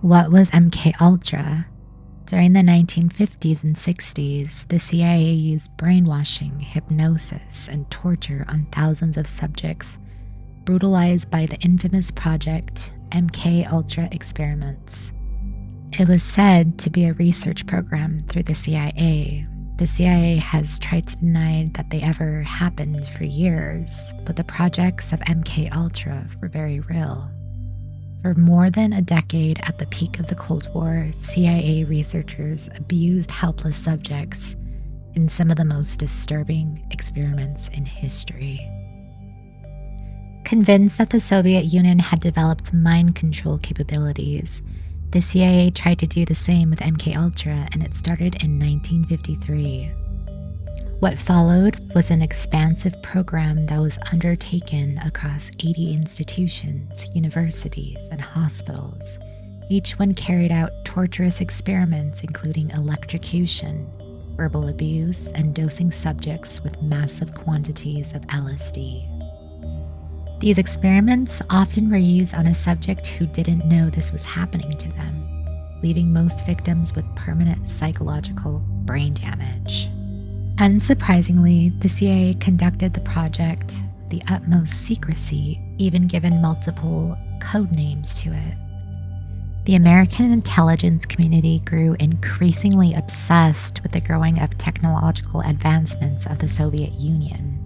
What was MK-Ultra? During the 1950s and 60s, the CIA used brainwashing, hypnosis, and torture on thousands of subjects, brutalized by the infamous project MK-Ultra experiments. It was said to be a research program through the CIA. The CIA has tried to deny that they ever happened for years, but the projects of MK-Ultra were very real. For more than a decade at the peak of the Cold War, CIA researchers abused helpless subjects in some of the most disturbing experiments in history. Convinced that the Soviet Union had developed mind control capabilities, the CIA tried to do the same with MK-Ultra, and it started in 1953. What followed was an expansive program that was undertaken across 80 institutions, universities, and hospitals. Each one carried out torturous experiments including electrocution, verbal abuse, and dosing subjects with massive quantities of LSD. These experiments often were used on a subject who didn't know this was happening to them, leaving most victims with permanent psychological brain damage. Unsurprisingly, the CIA conducted the project with the utmost secrecy, even given multiple code names to it. The American intelligence community grew increasingly obsessed with the growing of technological advancements of the Soviet Union.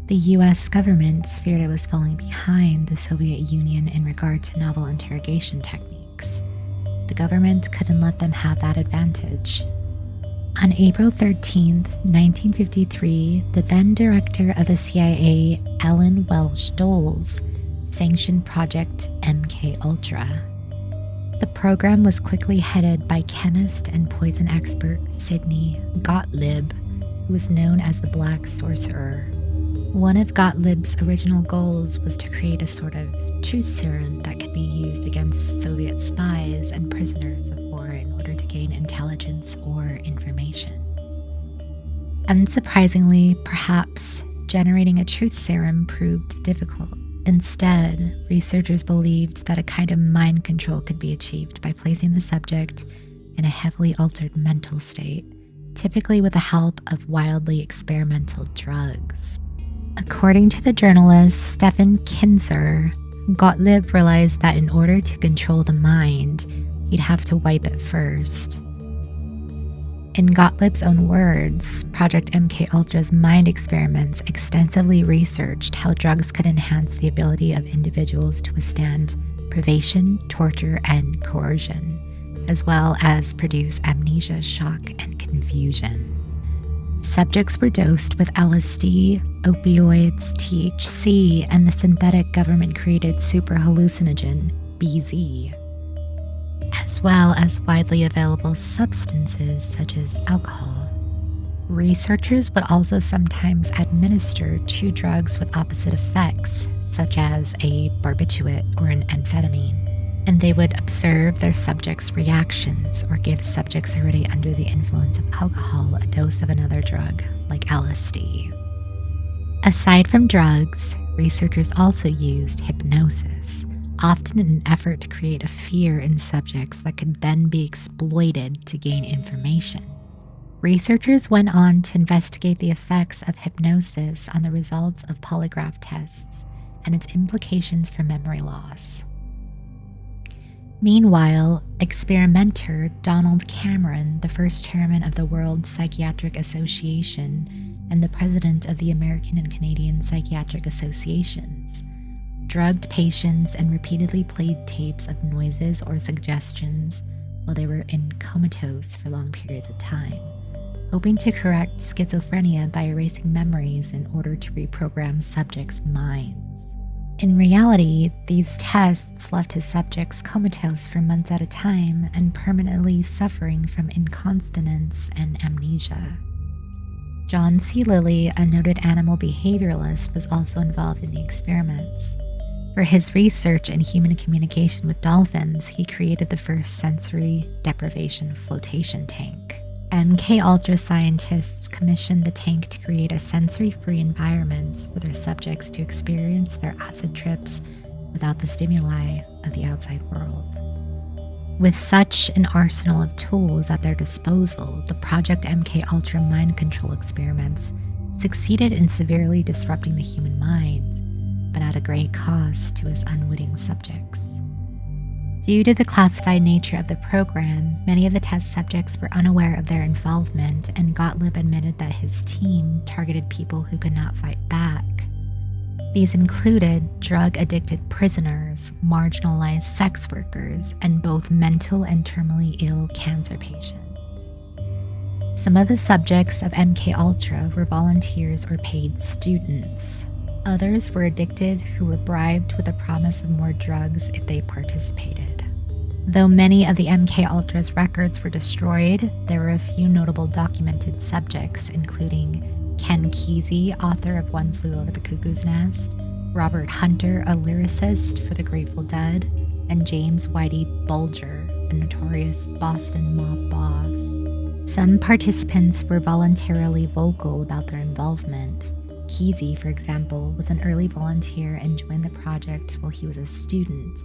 The US government feared it was falling behind the Soviet Union in regard to novel interrogation techniques. The government couldn't let them have that advantage. On April 13, 1953, the then director of the CIA, Ellen Welsh Doles, sanctioned Project MK-Ultra. The program was quickly headed by chemist and poison expert Sidney Gottlieb, who was known as the Black Sorcerer. One of Gottlieb's original goals was to create a sort of truth serum that could be used against Soviet spies and prisoners of war in order to gain intelligence or information. Unsurprisingly, perhaps, generating a truth serum proved difficult. Instead, researchers believed that a kind of mind control could be achieved by placing the subject in a heavily altered mental state, typically with the help of wildly experimental drugs. According to the journalist Stefan Kinzer, Gottlieb realized that in order to control the mind, he'd have to wipe it first. In Gottlieb's own words, Project MK-Ultra's mind experiments extensively researched how drugs could enhance the ability of individuals to withstand privation, torture, and coercion, as well as produce amnesia, shock, and confusion. Subjects were dosed with LSD, opioids, THC, and the synthetic government-created super hallucinogen, BZ, as well as widely available substances such as alcohol. Researchers would also sometimes administer two drugs with opposite effects, such as a barbiturate or an amphetamine, and they would observe their subjects' reactions or give subjects already under the influence of alcohol a dose of another drug, like LSD. Aside from drugs, researchers also used hypnosis, often in an effort to create a fear in subjects that could then be exploited to gain information. Researchers went on to investigate the effects of hypnosis on the results of polygraph tests and its implications for memory loss. Meanwhile, experimenter Donald Cameron, the first chairman of the World Psychiatric Association and the president of the American and Canadian Psychiatric Associations, drugged patients and repeatedly played tapes of noises or suggestions while they were in comatose for long periods of time, hoping to correct schizophrenia by erasing memories in order to reprogram subjects' minds. In reality, these tests left his subjects comatose for months at a time and permanently suffering from incontinence and amnesia. John C. Lilly, a noted animal behavioralist, was also involved in the experiments. For his research in human communication with dolphins, he created the first sensory deprivation flotation tank. MK-Ultra scientists commissioned the tank to create a sensory-free environment for their subjects to experience their acid trips without the stimuli of the outside world. With such an arsenal of tools at their disposal, the Project MKUltra mind control experiments succeeded in severely disrupting the human mind, but at a great cost to his unwitting subjects. Due to the classified nature of the program, many of the test subjects were unaware of their involvement, and Gottlieb admitted that his team targeted people who could not fight back. These included drug-addicted prisoners, marginalized sex workers, and both mental and terminally ill cancer patients. Some of the subjects of MKUltra were volunteers or paid students. Others were addicted who were bribed with the promise of more drugs if they participated. Though many of the MKUltra's records were destroyed, there were a few notable documented subjects, including Ken Kesey, author of One Flew Over the Cuckoo's Nest, Robert Hunter, a lyricist for the Grateful Dead, and James Whitey Bulger, a notorious Boston mob boss. Some participants were voluntarily vocal about their involvement. Kesey, for example, was an early volunteer and joined the project while he was a student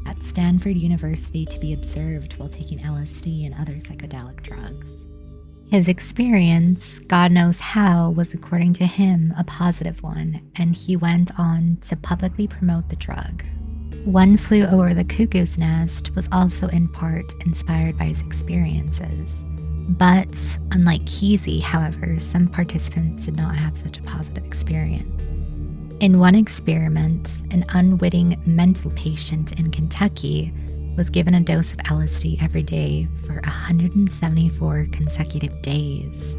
at Stanford University to be observed while taking LSD and other psychedelic drugs. His experience, God knows how, was, according to him, a positive one, and he went on to publicly promote the drug. One Flew Over the Cuckoo's Nest was also in part inspired by his experiences. But, unlike Kesey, however, some participants did not have such a positive experience. In one experiment, an unwitting mental patient in Kentucky was given a dose of LSD every day for 174 consecutive days.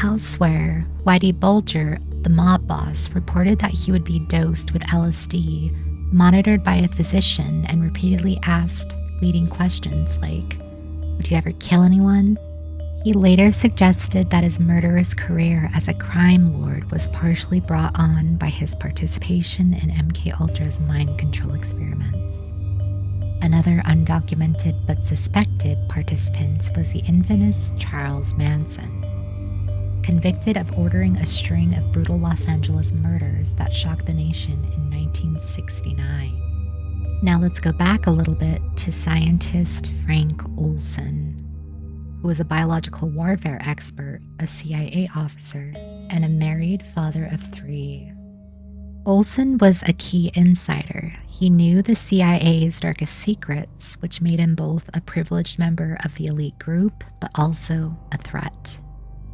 Elsewhere, Whitey Bulger, the mob boss, reported that he would be dosed with LSD, monitored by a physician, and repeatedly asked leading questions like, "Would you ever kill anyone?" He later suggested that his murderous career as a crime lord was partially brought on by his participation in MKUltra's mind control experiments. Another undocumented but suspected participant was the infamous Charles Manson, convicted of ordering a string of brutal Los Angeles murders that shocked the nation in 1969. Now let's go back a little bit to scientist Frank Olsen, who was a biological warfare expert, a CIA officer, and a married father of 3. Olsen was a key insider. He knew the CIA's darkest secrets, which made him both a privileged member of the elite group, but also a threat.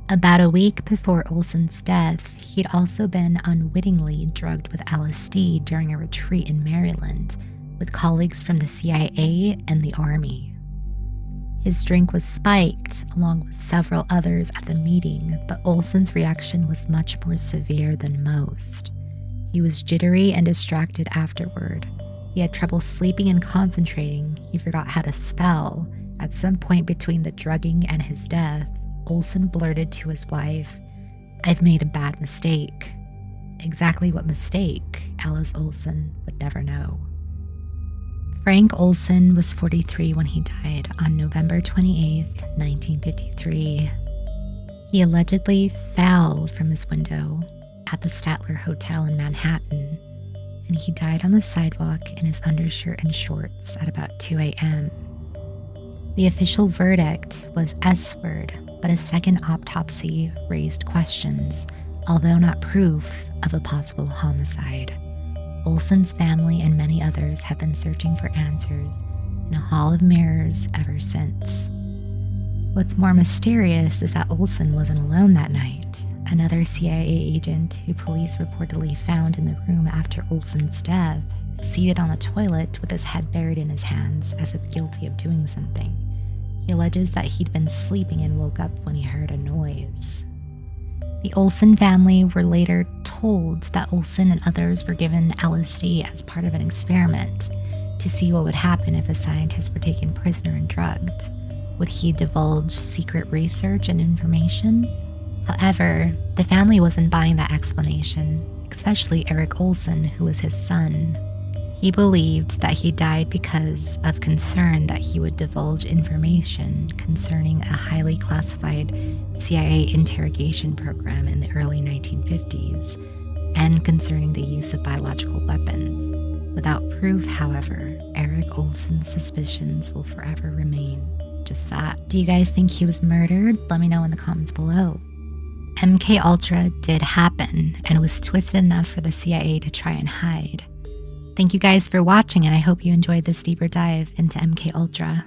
About a week before Olsen's death, he'd also been unwittingly drugged with LSD during a retreat in Maryland with colleagues from the CIA and the Army. His drink was spiked, along with several others at the meeting, but Olsen's reaction was much more severe than most. He was jittery and distracted afterward. He had trouble sleeping and concentrating. He forgot how to spell. At some point between the drugging and his death, Olsen blurted to his wife, "I've made a bad mistake." Exactly what mistake, Alice Olsen would never know. Frank Olsen was 43 when he died on November 28, 1953. He allegedly fell from his window at the Statler Hotel in Manhattan, and he died on the sidewalk in his undershirt and shorts at about 2 a.m. The official verdict was S-word, but a second autopsy raised questions, although not proof of a possible homicide. Olsen's family and many others have been searching for answers in a hall of mirrors ever since. What's more mysterious is that Olsen wasn't alone that night. Another CIA agent who police reportedly found in the room after Olsen's death, seated on the toilet with his head buried in his hands as if guilty of doing something. He alleges that he'd been sleeping and woke up when he heard a noise. The Olsen family were later told that Olsen and others were given LSD as part of an experiment to see what would happen if a scientist were taken prisoner and drugged. Would he divulge secret research and information? However, the family wasn't buying that explanation, especially Eric Olsen, who was his son. He believed that he died because of concern that he would divulge information concerning a highly classified CIA interrogation program in the early 1950s and concerning the use of biological weapons. Without proof, however, Eric Olsen's suspicions will forever remain. Just that. Do you guys think he was murdered? Let me know in the comments below. MK Ultra did happen and was twisted enough for the CIA to try and hide. Thank you guys for watching, and I hope you enjoyed this deeper dive into MK Ultra.